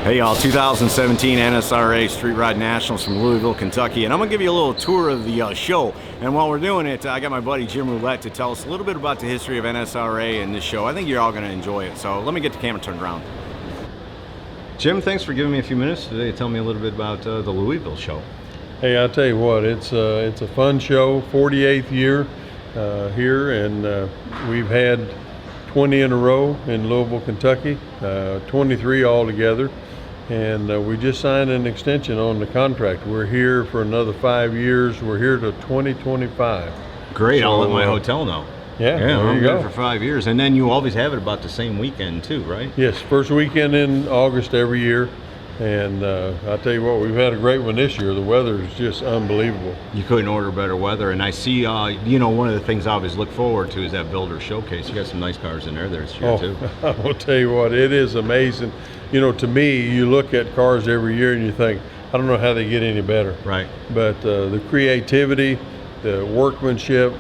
Hey y'all, 2017 NSRA Street Rod Nationals from Louisville, Kentucky, and I'm going to give you a little tour of the show. And while we're doing it, I got my buddy Jim Roulette to tell us a little bit about the history of NSRA and this show. I think you're all going to enjoy it, so let me get the camera turned around. Jim, thanks for giving me a few minutes today to tell me a little bit about the Louisville show. Hey, I'll tell you what, it's a fun show, 48th year here, and we've had 20 in a row in Louisville, Kentucky, 23 altogether. And we just signed an extension on the contract. We're here for another 5 years. We're here to 2025. Great, so, I'll let my hotel know. Yeah, I'm here for 5 years. And then you always have it about the same weekend too, right? Yes, first weekend in August every year. And I'll tell you what, we've had a great one this year. The weather is just unbelievable. You couldn't order better weather. And I see, you know, one of the things I always look forward to is that builder showcase. You got some nice cars in there this year too. I will tell you what, it is amazing. You know, to me, you look at cars every year and you think, I don't know how they get any better. Right. But the creativity, the workmanship,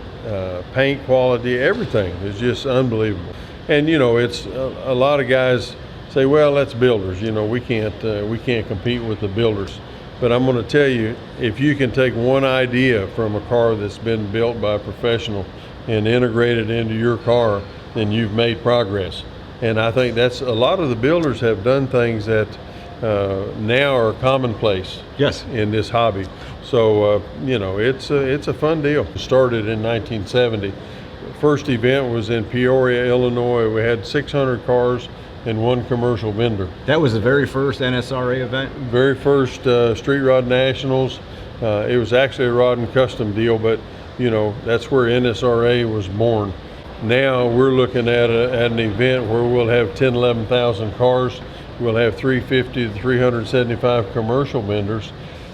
paint quality, everything is just unbelievable. And you know, it's a lot of guys say, well, that's builders. You know, we can't compete with the builders. But I'm going to tell you, if you can take one idea from a car that's been built by a professional and integrate it into your car, then you've made progress. And I think that's a lot of the builders have done things that now are commonplace. Yes. In this hobby. So you know, it's a fun deal. It started in 1970. First event was in Peoria, Illinois. We had 600 cars and one commercial vendor. That was the very first NSRA event? Very first Street Rod Nationals. It was actually a rod and custom deal, but you know, that's where NSRA was born. Now we're looking at an event where we'll have 10,000, 11,000 cars. We'll have 350 to 375 commercial vendors.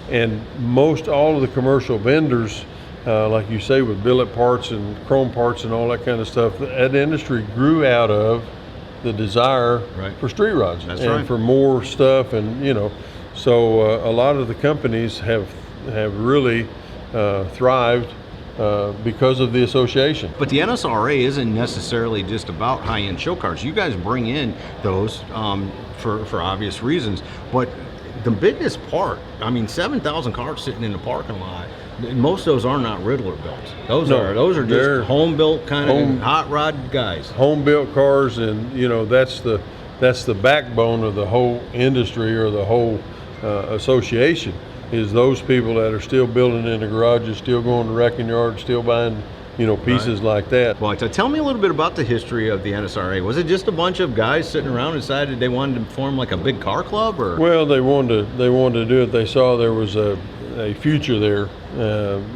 And most all of the commercial vendors, like you say, with billet parts and chrome parts and all that kind of stuff, that industry grew out of the desire for street rods. That's and right. For more stuff, and you know, so a lot of the companies have really thrived because of the association. But the NSRA isn't necessarily just about high-end show cars. You guys bring in those for obvious reasons, but the biggest part, I mean, 7,000 cars sitting in the parking lot. Most of those are not Riddler built. Those are just home built kind of hot rod guys. Home built cars, and you know, that's the backbone of the whole industry or the whole association. Is those people that are still building in the garages, still going to wrecking yards, still buying, you know, pieces like that. Well, so tell me a little bit about the history of the NSRA. Was it just a bunch of guys sitting around and decided they wanted to form like a big car club, or? Well, they wanted to do it. They saw there was a future there.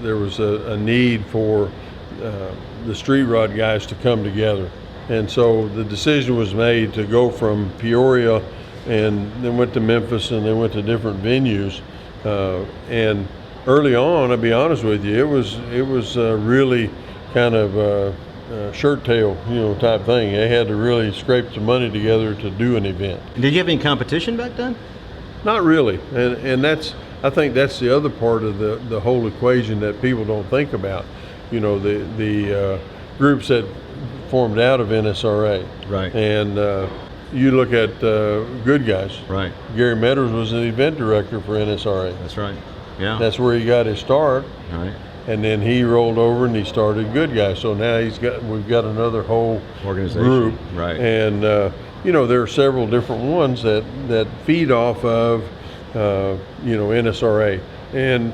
There was a need for the street rod guys to come together, and so the decision was made to go from Peoria, and then went to Memphis, and then went to different venues. And early on, I'll be honest with you, it was really kind of a shirt tail, you know, type thing. They had to really scrape some money together to do an event. Did you have any competition back then? Not really, and I think that's the other part of the whole equation that people don't think about. You know, the groups that formed out of NSRA. Right. And you look at Good Guys. Right. Gary Meadows was an event director for NSRA. That's right. Yeah. That's where he got his start. Right. And then he rolled over and he started Good Guys. So now we've got another whole organization group. Right. And you know, there are several different ones that feed off of you know, NSRA, and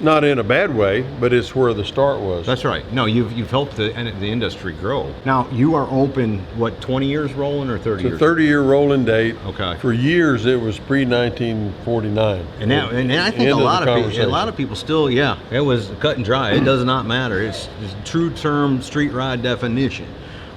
not in a bad way, but it's where the start was. That's right. No, you've helped the industry grow. Now you are open, what, 20 years rolling or 30 years? It's a 30-year rolling date. Okay. For years it was pre-1949. And I think a lot of people still, yeah, it was cut and dry. It does not matter. It's true term street rod definition.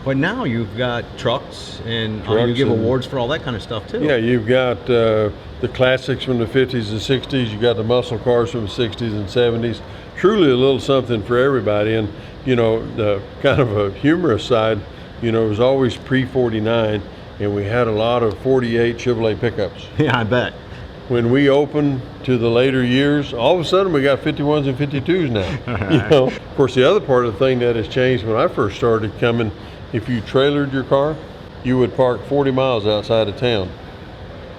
But now you've got trucks, and you give awards for all that kind of stuff too. Yeah, you've got the classics from the 50s and 60s. You've got the muscle cars from the 60s and 70s. Truly a little something for everybody. And you know, the kind of a humorous side, you know, it was always pre-49, and we had a lot of 48 Chevrolet pickups. Yeah, I bet. When we opened to the later years, all of a sudden we got 51s and 52s now. You know, of course, the other part of the thing that has changed when I first started coming, if you trailered your car, you would park 40 miles outside of town.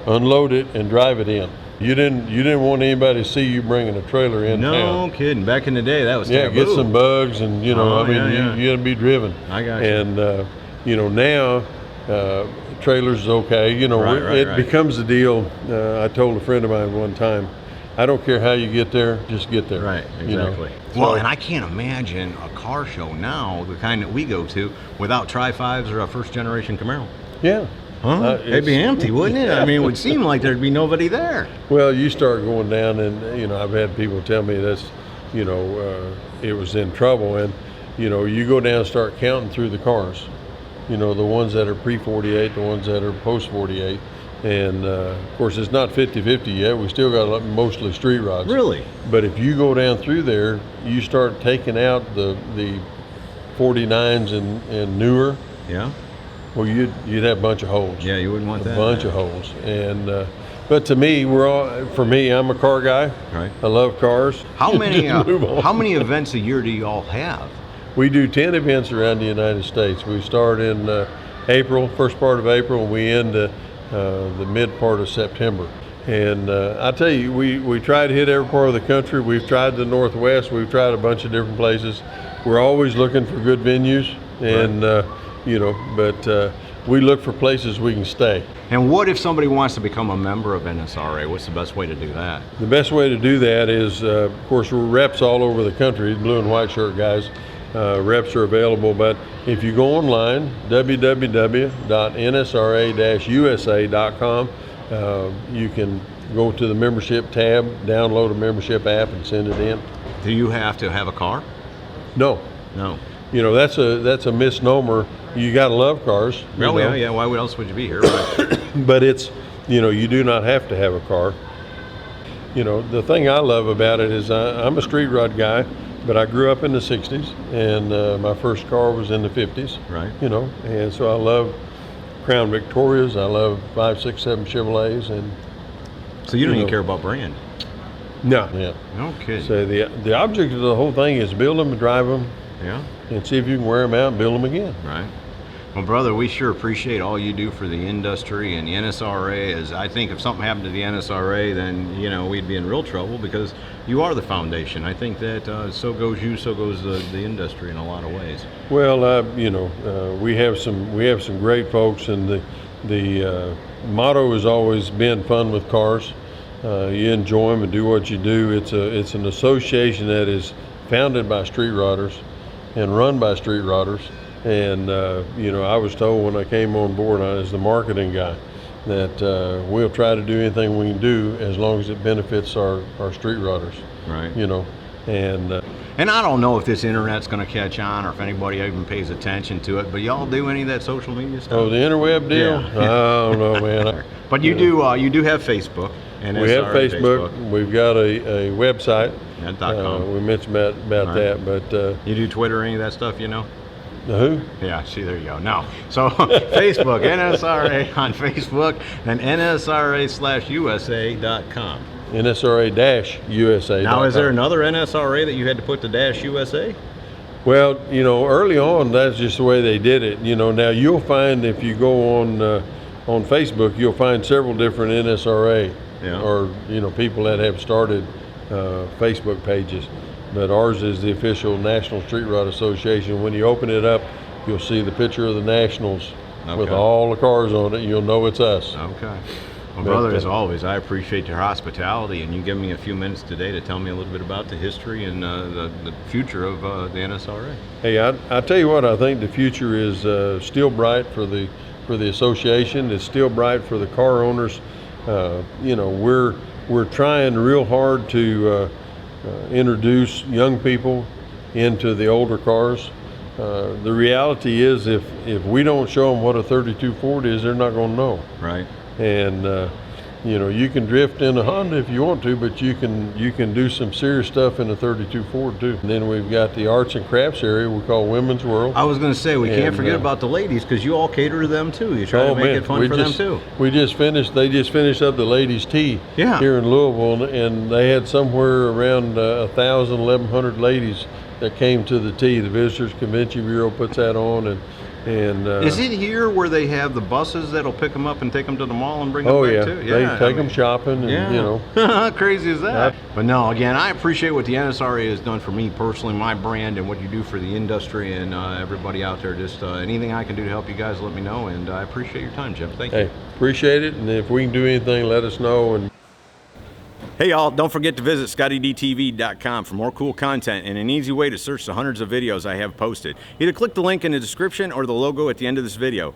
unload it, and drive it in. You didn't want anybody to see you bringing a trailer in town. No kidding. Back in the day, that was taboo. Get some bugs, and you know, you got to be driven. I got you. And you know, now trailers is okay. You know, it becomes a deal. I told a friend of mine one time, I don't care how you get there, just get there. Right, exactly. You know? Well, and I can't imagine a car show now, the kind that we go to, without Tri-5s or a first-generation Camaro. Yeah. Huh? It'd be empty, wouldn't it? I mean, it would seem like there'd be nobody there. Well, you start going down, and you know, I've had people tell me that's, you know, it was in trouble, and you know, you go down and start counting through the cars, you know, the ones that are pre-48, the ones that are post-48, and of course, it's not 50-50 yet. We still got mostly street rods. Really? But if you go down through there, you start taking out the 49s and newer. Yeah. Well, you'd have a bunch of holes. Yeah, you wouldn't want that. A bunch of holes. And but to me, for me, I'm a car guy. Right. I love cars. How many events a year do you all have? We do 10 events around the United States. We start in April, first part of April, and we end the mid part of September. And I tell you, we try to hit every part of the country. We've tried the Northwest. We've tried a bunch of different places. We're always looking for good venues, and you know, but we look for places we can stay. And what if somebody wants to become a member of NSRA? What's the best way to do that? The best way to do that is, of course, we're reps all over the country, blue and white shirt guys. Reps are available, but if you go online, www.nsra-usa.com, you can go to the membership tab, download a membership app, and send it in. Do you have to have a car? No. No. You know, that's a misnomer. You got to love cars. Well, yeah. Why else would you be here? But it's, you know, you do not have to have a car. You know, the thing I love about it is I'm a street rod guy, but I grew up in the 60s, and my first car was in the 50s. Right. You know, and so I love Crown Victorias. I love 5, 6, 7 Chevrolets, and so you don't even care about brand. No. Yeah. Okay. So the object of the whole thing is build them and drive them. Yeah. And see if you can wear them out and build them again. Right. Well, brother, we sure appreciate all you do for the industry, and the NSRA is, I think if something happened to the NSRA, then, you know, we'd be in real trouble because you are the foundation. I think that so goes you, so goes the industry in a lot of ways. Well, you know, we have some great folks, and the motto has always been fun with cars. You enjoy them and do what you do. It's an association that is founded by street rodders and run by street rodders. And you know, I was told when I came on board as the marketing guy that we'll try to do anything we can do as long as it benefits our street rodders. Right. You know, and I don't know if this internet's going to catch on or if anybody even pays attention to it, but y'all do any of that social media stuff? Oh, the interweb deal? Yeah. I don't know, man. But you do have Facebook. NSRA we have Facebook. We've got a website. .com. We mentioned about that, but you do Twitter, any of that stuff, you know? The who? Yeah, see, there you go. No. So Facebook, NSRA on Facebook, and NSRA/USA.com. NSRA-USA.com. Now, is there another NSRA that you had to put the -USA? Well, you know, early on, that's just the way they did it. You know, now you'll find if you go on Facebook, you'll find several different NSRA or, you know, people that have started Facebook pages. But ours is the official National Street Rod Association. When you open it up, you'll see the picture of the Nationals with all the cars on it. You'll know it's us. Okay. Well, brother, as always, I appreciate your hospitality, and you give me a few minutes today to tell me a little bit about the history and the future of the NSRA. Hey, I tell you what, I think the future is still bright for the association. It's still bright for the car owners. You know, we're trying real hard to introduce young people into the older cars. The reality is if we don't show them what a 32 Ford is, they're not going to know. Right. And you know, you can drift in a Honda if you want to, but you can do some serious stuff in a 32 Ford too. And then we've got the arts and crafts area we call Women's World. I was going to say, we can't forget about the ladies, because you all cater to them too. You try to make it fun for them too. They just finished up the ladies' tea here in Louisville, and they had somewhere around 1,000, 1,100 ladies that came to the tea. The Visitors Convention Bureau puts that on, and And is it here where they have the buses that'll pick them up and take them to the mall and bring them oh back yeah, too? they take them shopping, and yeah. you know. How crazy is that? But no, again, I appreciate what the NSRA has done for me personally, my brand, and what you do for the industry and everybody out there. Just anything I can do to help you guys, let me know. And I appreciate your time, Jim. Thank you. Hey, appreciate it, and if we can do anything, let us know. And hey y'all, don't forget to visit ScottieDTV.com for more cool content and an easy way to search the hundreds of videos I have posted. Either click the link in the description or the logo at the end of this video.